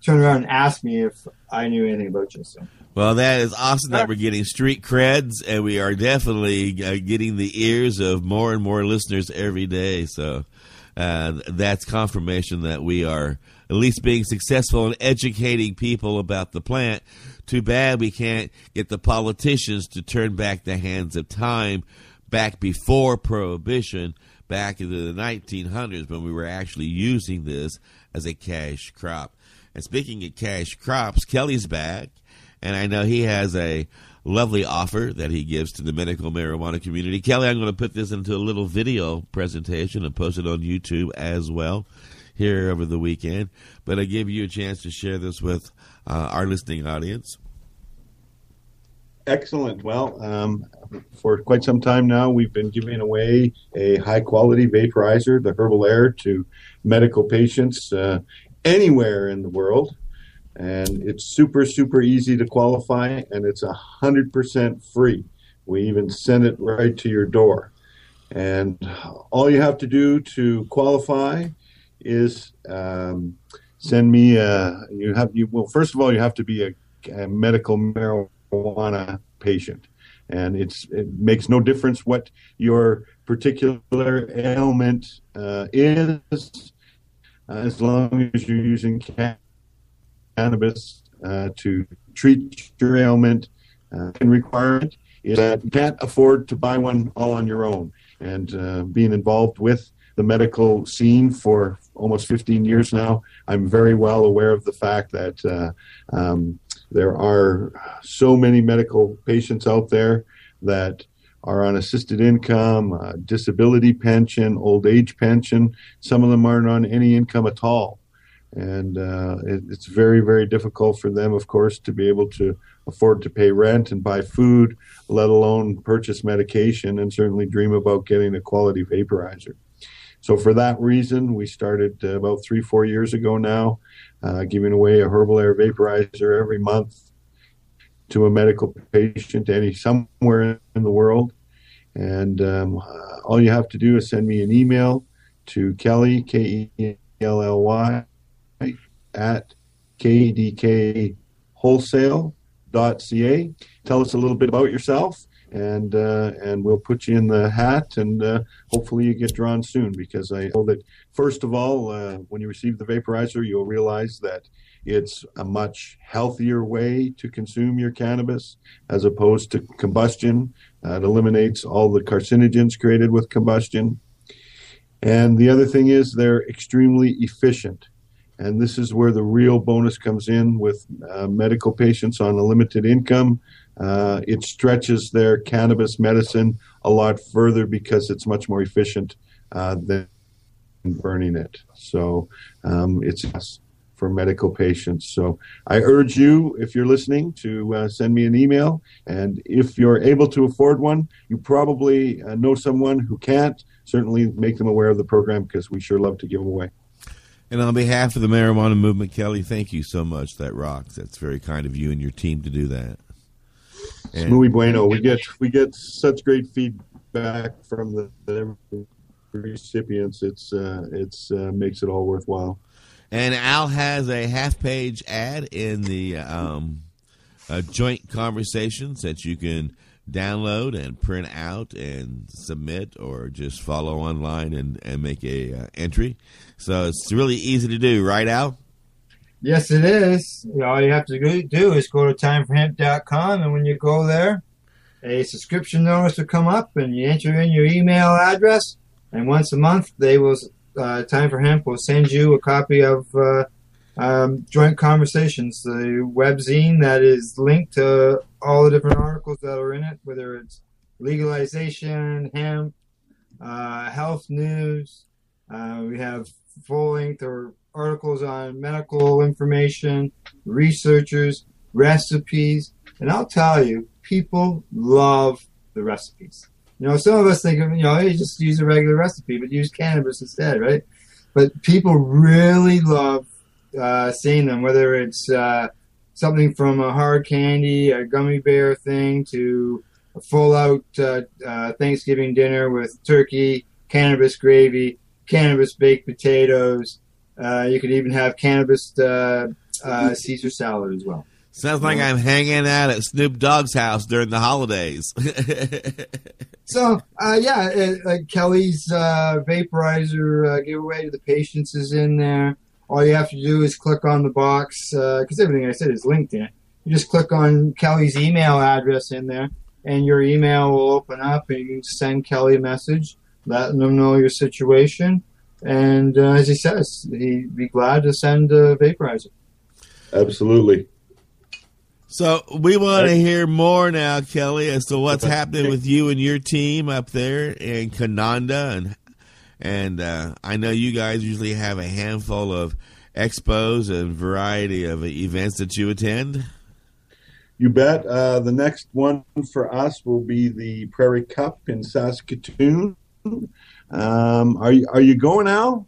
[SPEAKER 4] turn around and ask me if I knew anything about you. So.
[SPEAKER 2] Well, that is awesome that we're getting street creds, and we are definitely getting the ears of more and more listeners every day. So that's confirmation that we are at least being successful in educating people about the plant. Too bad we can't get the politicians to turn back the hands of time back before Prohibition, back into the 1900s when we were actually using this as a cash crop. And speaking of cash crops, Kelly's back. And I know he has a lovely offer that he gives to the medical marijuana community. Kelly, I'm going to put this into a little video presentation and post it on YouTube as well here over the weekend. But I give you a chance to share this with our listening audience.
[SPEAKER 3] Excellent. Well, for quite some time now, we've been giving away a high-quality vaporizer, the Herbal Air, to medical patients anywhere in the world. And it's super, super easy to qualify, and it's 100% free. We even send it right to your door. And all you have to do to qualify is send me. Well, first of all, you have to be a medical marijuana patient, and it makes no difference what your particular ailment is, as long as you're using cannabis to treat your ailment. And requirement is that you can't afford to buy one all on your own. And being involved with the medical scene for almost 15 years now, I'm very well aware of the fact that there are so many medical patients out there that are on assisted income, disability pension, old age pension. Some of them aren't on any income at all. And it's very, very difficult for them, of course, to be able to afford to pay rent and buy food, let alone purchase medication, and certainly dream about getting a quality vaporizer. So for that reason, we started about 3-4 years ago now, giving away a Herbal Air vaporizer every month to a medical patient somewhere in the world. And all you have to do is send me an email to Kelly, Kelly, at kdkwholesale.ca. Tell us a little bit about yourself, and we'll put you in the hat, and hopefully you get drawn soon, because I know that, first of all, when you receive the vaporizer, you'll realize that it's a much healthier way to consume your cannabis as opposed to combustion. It eliminates all the carcinogens created with combustion. And the other thing is they're extremely efficient. And this is where the real bonus comes in with medical patients on a limited income. It stretches their cannabis medicine a lot further because it's much more efficient than burning it. So it's for medical patients. So I urge you, if you're listening, to send me an email. And if you're able to afford one, you probably know someone who can't. Certainly make them aware of the program, because we sure love to give them away.
[SPEAKER 2] And on behalf of the marijuana movement, Kelly, thank you so much. That rocks. That's very kind of you and your team to do that.
[SPEAKER 3] And muy bueno. We get such great feedback from the recipients. It's makes it all worthwhile.
[SPEAKER 2] And Al has a half-page ad in the joint conversations that you can download and print out and submit, or just follow online and make a entry. So it's really easy to do, right, Al?
[SPEAKER 4] Yes, it is. All you have to do is go to timeforhemp.com, and when you go there, a subscription notice will come up, and you enter in your email address, and once a month, they will Time for Hemp will send you a copy of Joint Conversations, the webzine that is linked to all the different articles that are in it, whether it's legalization, hemp, health news. We have full-length or articles on medical information, researchers, recipes. And I'll tell you, people love the recipes. Some of us think, you just use a regular recipe, but use cannabis instead, right? But people really love seeing them, whether it's something from a hard candy, a gummy bear thing, to a full-out Thanksgiving dinner with turkey, cannabis gravy, cannabis baked potatoes, You could even have cannabis Caesar salad as well.
[SPEAKER 2] Sounds like I'm hanging out at Snoop Dogg's house during the holidays.
[SPEAKER 4] So, Kelly's vaporizer giveaway to the patients is in there. All you have to do is click on the box, because everything I said is linked in it. You just click on Kelly's email address in there, and your email will open up, and you can send Kelly a message, letting them know your situation. And as he says, he'd be glad to send a vaporizer.
[SPEAKER 3] Absolutely.
[SPEAKER 2] So we want to hear more now, Kelly, as to what's happening with you and your team up there in Canada, and I know you guys usually have a handful of expos and variety of events that you attend.
[SPEAKER 3] You bet. The next one for us will be the Prairie Cup in Saskatoon. Are you going, Al?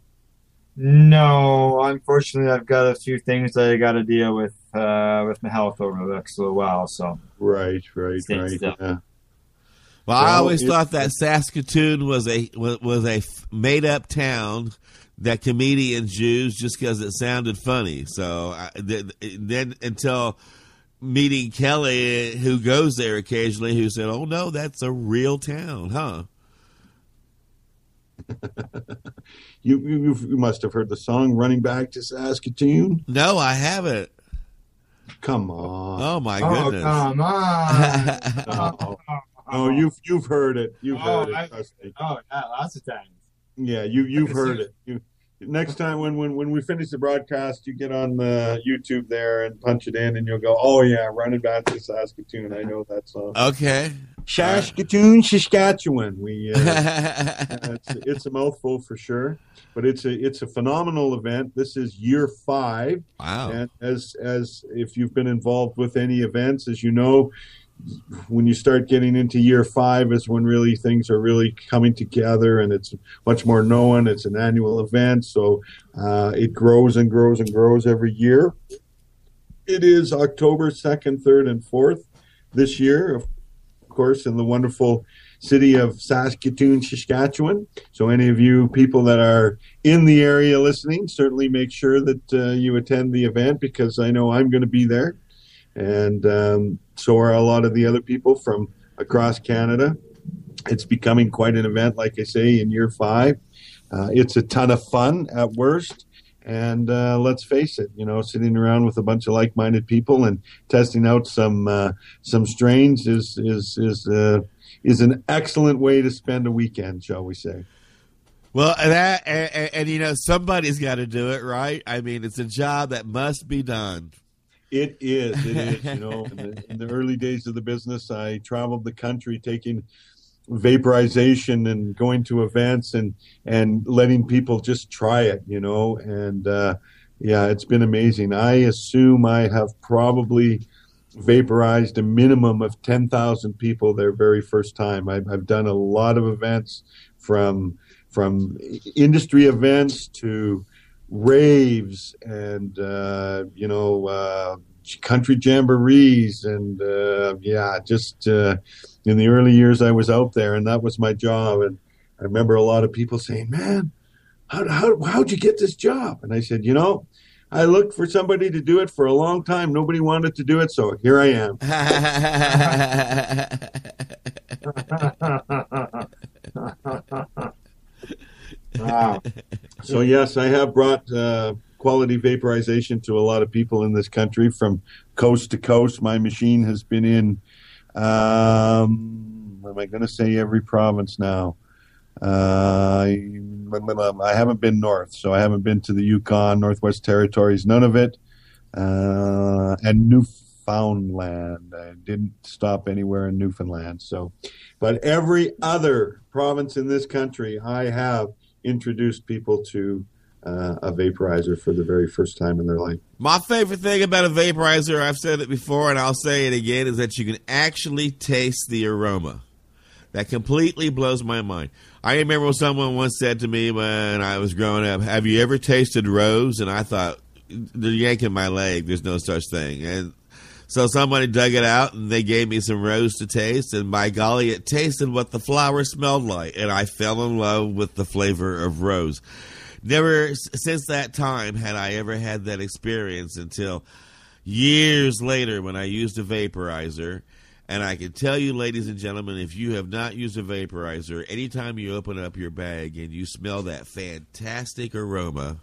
[SPEAKER 4] No, unfortunately, I've got a few things that I got to deal with my health over the next little while. So
[SPEAKER 3] right. Yeah.
[SPEAKER 2] Well, I always thought that Saskatoon was a made up town that comedians used just because it sounded funny. So then until meeting Kelly, who goes there occasionally, who said, "Oh no, that's a real town, huh?"
[SPEAKER 3] You must have heard the song "Running Back to Saskatoon."
[SPEAKER 2] No, I haven't.
[SPEAKER 3] Come on!
[SPEAKER 2] Oh my goodness!
[SPEAKER 4] Come on!
[SPEAKER 3] Oh, you've heard it. You've heard it. Trust me.
[SPEAKER 4] Oh, yeah, lots of times.
[SPEAKER 3] Yeah, you've heard it. Next time when we finish the broadcast, you get on the YouTube there and punch it in, and you'll go, "Oh yeah, Running Back to Saskatoon." I know that song.
[SPEAKER 2] Okay.
[SPEAKER 3] Saskatoon, Saskatchewan. It's a mouthful for sure, but it's a phenomenal event. This is year 5.
[SPEAKER 2] Wow!
[SPEAKER 3] And as if you've been involved with any events, as you know, when you start getting into year 5 is when really things are really coming together, and it's much more known. It's an annual event, so it grows and grows and grows every year. It is October 2nd, 3rd, and 4th this year, of course, in the wonderful city of Saskatoon, Saskatchewan. So any of you people that are in the area listening, certainly make sure that you attend the event, because I know I'm going to be there. And so are a lot of the other people from across Canada. It's becoming quite an event, like I say, in year 5. It's a ton of fun at worst. And let's face it, sitting around with a bunch of like-minded people and testing out some strains is an excellent way to spend a weekend, shall we say.
[SPEAKER 2] Well, and somebody's got to do it, right? I mean, it's a job that must be done.
[SPEAKER 3] It is. In the early days of the business, I traveled the country taking vaporization and going to events and letting people just try it, and it's been amazing. I assume I have probably vaporized a minimum of 10,000 people their very first time. I've done a lot of events, from industry events to raves and country jamborees, and just in the early years I was out there, and that was my job. And I remember a lot of people saying, "Man, how'd you get this job?" And I said, I looked for somebody to do it for a long time. Nobody wanted to do it, so here I am.
[SPEAKER 4] Wow.
[SPEAKER 3] So yes, I have brought quality vaporization to a lot of people in this country from coast to coast. My machine has been in, am I going to say every province now? I haven't been north, so I haven't been to the Yukon, Northwest Territories, none of it. And Newfoundland. I didn't stop anywhere in Newfoundland. But every other province in this country, I have introduced people to a vaporizer for the very first time in their life.
[SPEAKER 2] My favorite thing about a vaporizer, I've said it before and I'll say it again, is that you can actually taste the aroma. That completely blows my mind. I remember when someone once said to me when I was growing up, "Have you ever tasted rose?" And I thought, they're yanking my leg. There's no such thing. And so somebody dug it out and they gave me some rose to taste, and by golly, it tasted what the flower smelled like, and I fell in love with the flavor of rose. Never since that time had I ever had that experience until years later when I used a vaporizer. And I can tell you, ladies and gentlemen, if you have not used a vaporizer, anytime you open up your bag and you smell that fantastic aroma,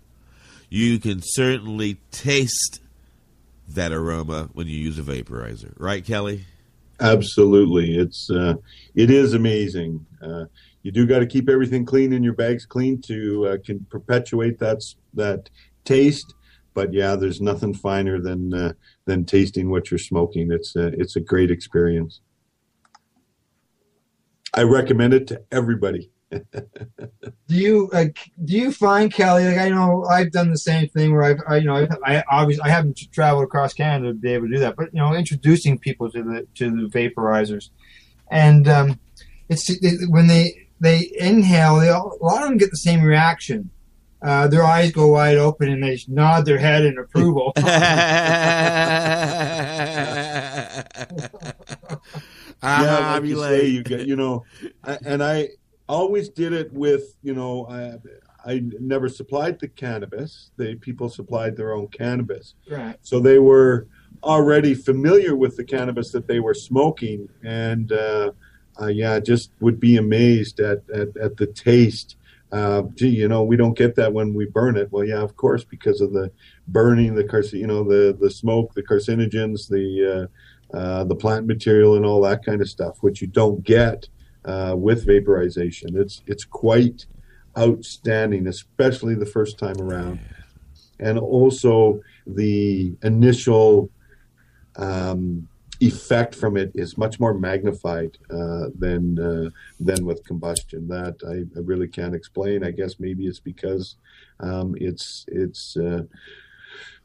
[SPEAKER 2] you can certainly taste that aroma when you use a vaporizer. Right, Kelly?
[SPEAKER 3] Absolutely. It is amazing. You do got to keep everything clean and your bags clean to can perpetuate that taste. But yeah, there's nothing finer than tasting what you're smoking. It's a great experience. I recommend it to everybody.
[SPEAKER 4] Do you find, Kelly? Like, I know I've done the same thing where I obviously haven't traveled across Canada to be able to do that, but introducing people to the vaporizers, and when they inhale, a lot of them get the same reaction. Their eyes go wide open and they just nod their head in approval.
[SPEAKER 3] Like you say, you get, and I always did it with, I never supplied the cannabis. People supplied their own cannabis.
[SPEAKER 4] Right.
[SPEAKER 3] So they were already familiar with the cannabis that they were smoking, and just would be amazed at the taste. We don't get that when we burn it. Well, yeah, of course, because of the burning, the smoke, the carcinogens, the plant material, and all that kind of stuff, which you don't get with vaporization. It's quite outstanding, especially the first time around, and also the initial effect from it is much more magnified than with combustion. That I really can't explain. I guess maybe it's because it's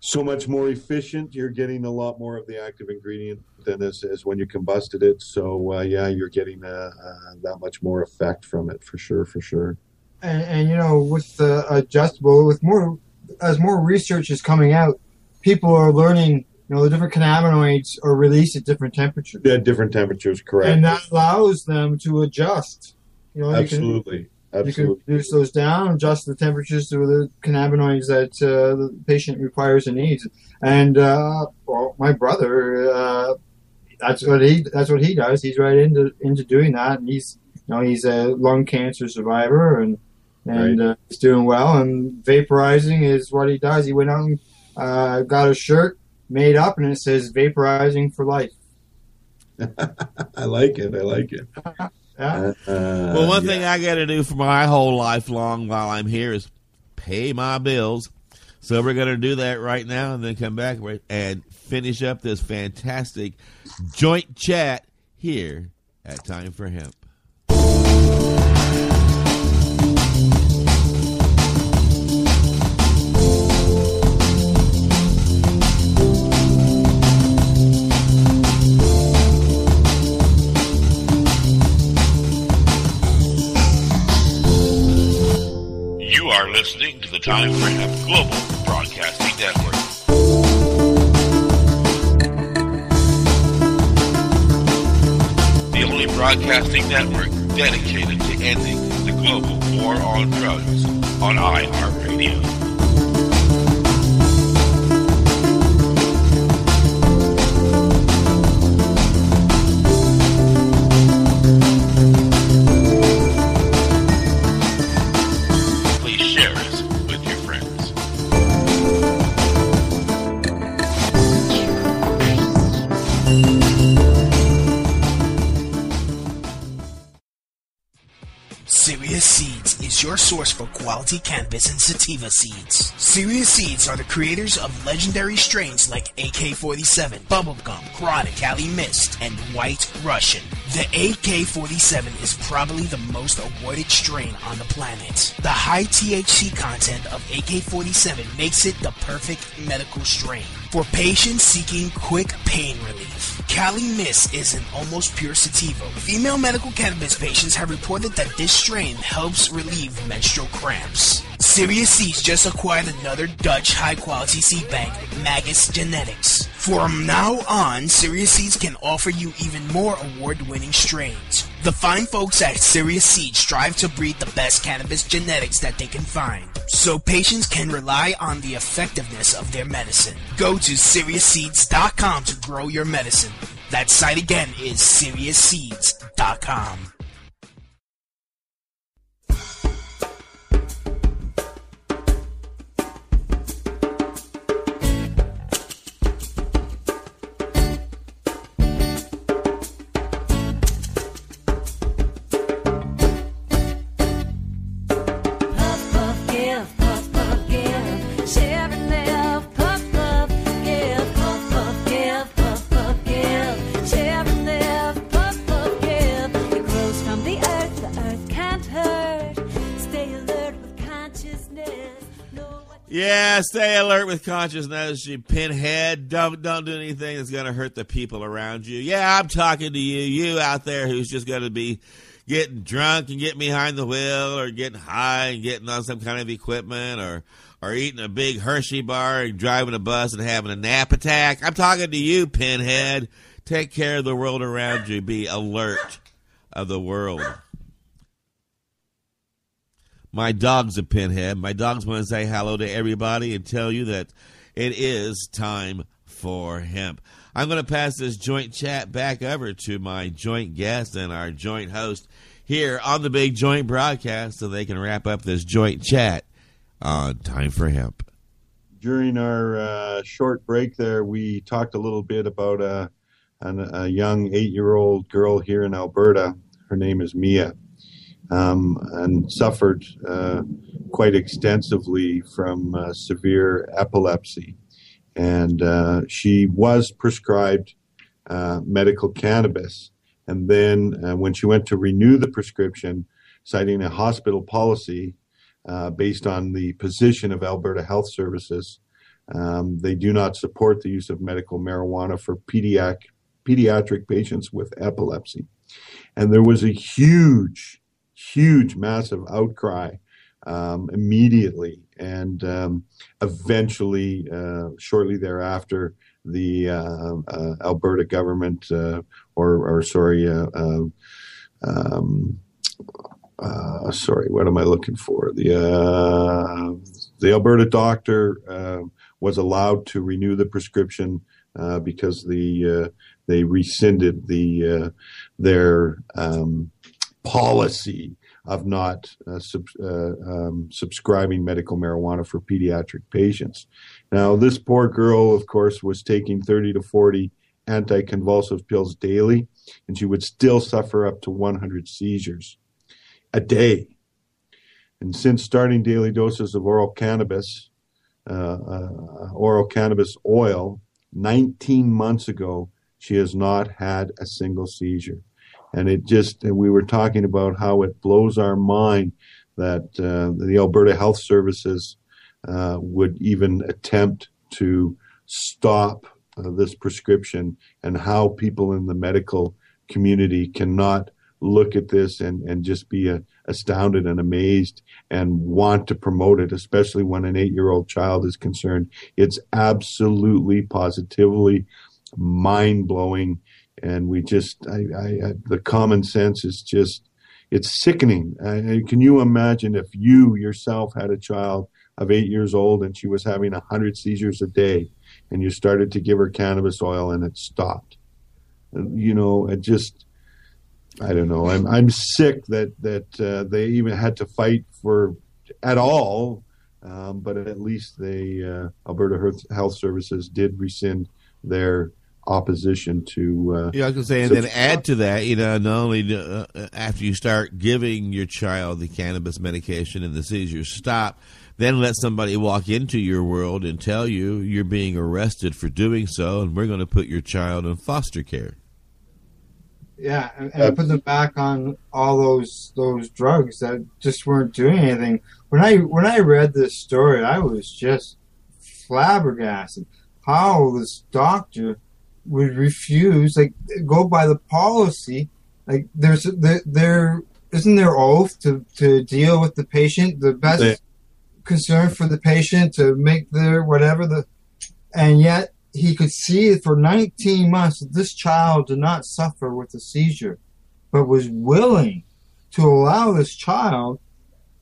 [SPEAKER 3] so much more efficient. You're getting a lot more of the active ingredient than as when you combusted it. So you're getting that much more effect from it for sure.
[SPEAKER 4] And with the adjustable, as more research is coming out, people are learning. The different cannabinoids are released at different temperatures.
[SPEAKER 3] Yeah, different temperatures, correct.
[SPEAKER 4] And that allows them to adjust.
[SPEAKER 3] Absolutely.
[SPEAKER 4] You can reduce those down, adjust the temperatures to the cannabinoids that the patient requires and needs. And my brother, that's what he does. He's right into doing that, and he's a lung cancer survivor, and
[SPEAKER 3] right.
[SPEAKER 4] He's doing well. And vaporizing is what he does. He went out and got a shirt made up, and it says "Vaporizing for Life."
[SPEAKER 3] I like it.
[SPEAKER 4] Yeah.
[SPEAKER 2] Well, one thing I got to do for my whole life long while I'm here is pay my bills. So we're going to do that right now and then come back and finish up this fantastic joint chat here at Time for Hemp.
[SPEAKER 8] You are listening to the Time for Hemp Global Broadcasting Network. The only broadcasting network dedicated to ending the global war on drugs on iHeartRadio.
[SPEAKER 5] Serious Seeds is your source for quality cannabis and sativa seeds. Serious Seeds are the creators of legendary strains like AK-47, Bubblegum, Chronic, Cali Mist, and White Russian. The AK-47 is probably the most awarded strain on the planet. The high THC content of AK-47 makes it the perfect medical strain for patients seeking quick pain relief. Cali Mist is an almost pure sativa. Female medical cannabis patients have reported that this strain helps relieve menstrual cramps. Serious Seeds just acquired another Dutch high-quality seed bank, Magus Genetics. From now on, Serious Seeds can offer you even more award-winning strains. The fine folks at Serious Seeds strive to breed the best cannabis genetics that they can find, so patients can rely on the effectiveness of their medicine. Go to SeriousSeeds.com to grow your medicine. That site again is SeriousSeeds.com.
[SPEAKER 2] Yeah, stay alert with consciousness, you pinhead. Don't do anything that's going to hurt the people around you. Yeah, I'm talking to you out there who's just going to be getting drunk and getting behind the wheel, or getting high and getting on some kind of equipment, or eating a big Hershey bar and driving a bus and having a nap attack. I'm talking to you, pinhead. Take care of the world around you. Be alert of the world. My dog's a pinhead. My dogs want to say hello to everybody and tell you that it is time for hemp. I'm going to pass this joint chat back over to my joint guest and our joint host here on the Big Joint Broadcast so they can wrap up this joint chat on Time for Hemp.
[SPEAKER 3] During our short break there, we talked a little bit about a young 8-year-old girl here in Alberta. Her name is Mia. And suffered quite extensively from severe epilepsy. And she was prescribed medical cannabis. And then when she went to renew the prescription, citing a hospital policy based on the position of Alberta Health Services, they do not support the use of medical marijuana for pediatric patients with epilepsy. And there was a huge, massive outcry immediately, and eventually, shortly thereafter, the Alberta government, what am I looking for? The Alberta doctor was allowed to renew the prescription because they rescinded their policy of not subscribing medical marijuana for pediatric patients. Now, this poor girl, of course, was taking 30 to 40 anticonvulsive pills daily, and she would still suffer up to 100 seizures a day. And since starting daily doses of oral cannabis oil 19 months ago, she has not had a single seizure. And we were talking about how it blows our mind that the Alberta Health Services would even attempt to stop this prescription, and how people in the medical community cannot look at this and just be astounded and amazed and want to promote it, especially when an 8-year-old child is concerned. It's absolutely, positively mind-blowing. And the common sense is it's sickening. Can you imagine if you yourself had a child of 8 years old and she was having 100 seizures a day, and you started to give her cannabis oil and it stopped? I don't know. I'm sick that they even had to fight for at all. But at least Alberta Health Services did rescind their opposition to
[SPEAKER 2] I was going to say, and then add to that, not only after you start giving your child the cannabis medication and the seizures stop, then let somebody walk into your world and tell you you're being arrested for doing so, and we're going to put your child in foster care.
[SPEAKER 4] Yeah, and put them back on all those drugs that just weren't doing anything. When I read this story, I was just flabbergasted how this doctor would refuse, go by the policy. There isn't there oath to deal with the patient, the best concern for the patient, to make their whatever and yet he could see for 19 months that this child did not suffer with a seizure, but was willing to allow this child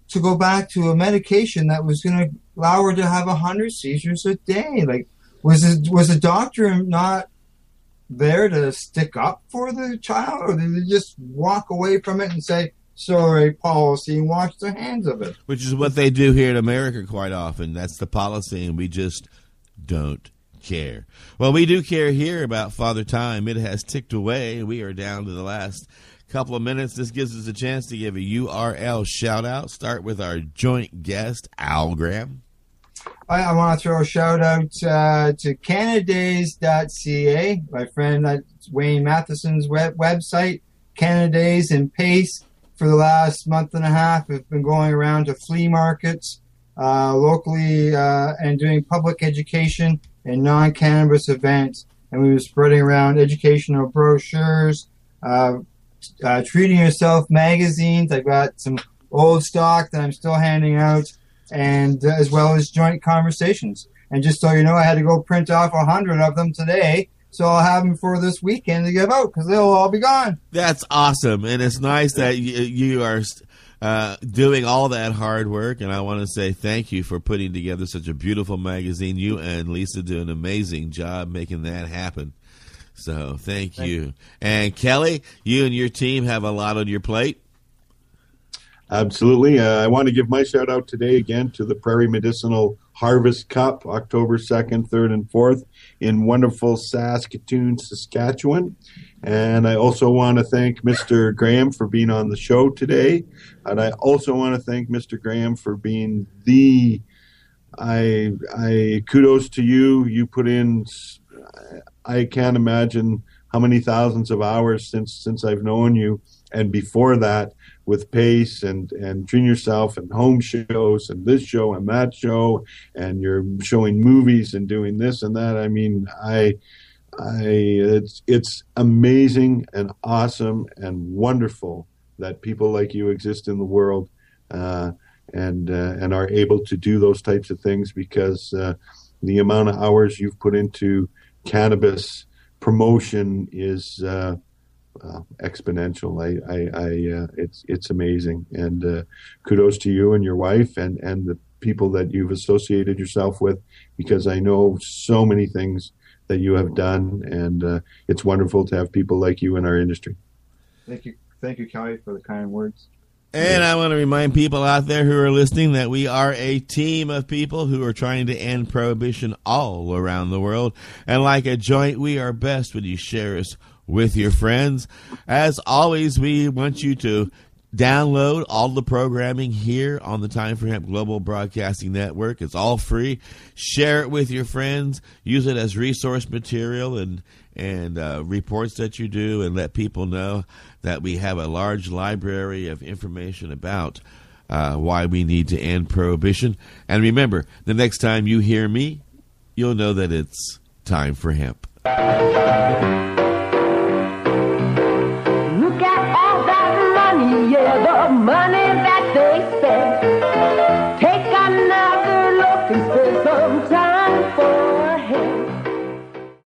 [SPEAKER 4] to go back to a medication that was going to allow her to have 100 seizures a day. Like, was the doctor not there to stick up for the child, or did they just walk away from it and say, sorry, policy, and wash their hands of it?
[SPEAKER 2] Which is what they do here in America quite often. That's the policy, and we just don't care. Well, we do care here about Father Time. It has ticked away. We are down to the last couple of minutes. This gives us a chance to give a URL shout out. Start with our joint guest, Al Graham.
[SPEAKER 4] I want to throw a shout out to Canadays.ca, my friend Wayne Matheson's website. Canadays and Pace for the last month and a half have been going around to flea markets locally and doing public education and non-cannabis events. And we were spreading around educational brochures, Treating Yourself magazines. I've got some old stock that I'm still handing out, and as well as joint conversations. And just so you know, I had to go print off 100 of them today, so I'll have them for this weekend to give out because they'll all be gone.
[SPEAKER 2] That's awesome, and it's nice that you are doing all that hard work, and I want to say thank you for putting together such a beautiful magazine. You and Lisa do an amazing job making that happen. So thank you. And Kelly, you and your team have a lot on your plate.
[SPEAKER 3] Absolutely. I want to give my shout out today again to the Prairie Medicinal Harvest Cup, October 2nd, 3rd, and 4th in wonderful Saskatoon, Saskatchewan. And I also want to thank Mr. Graham for being on the show today. And I also want to thank Mr. Graham for being kudos to you. You put in, I can't imagine how many thousands of hours since I've known you. And before that, with Pace and Treat Yourself and home shows and this show and that show, and you're showing movies and doing this and that. I mean, it's amazing and awesome and wonderful that people like you exist in the world and are able to do those types of things, because the amount of hours you've put into cannabis promotion is exponential. It's amazing, and kudos to you and your wife and the people that you've associated yourself with, because I know so many things that you have done, and it's wonderful to have people like you in our industry.
[SPEAKER 4] Thank you, Kelly, for the kind words.
[SPEAKER 2] And I want to remind people out there who are listening that we are a team of people who are trying to end prohibition all around the world. And like a joint, we are best when you share us with your friends. As always, we want you to download all the programming here on the Time for Hemp Global Broadcasting Network. It's all free. Share it with your friends. Use it as resource material and reports that you do, and let people know that we have a large library of information about why we need to end prohibition. And remember, the next time you hear me, you'll know that it's time for hemp.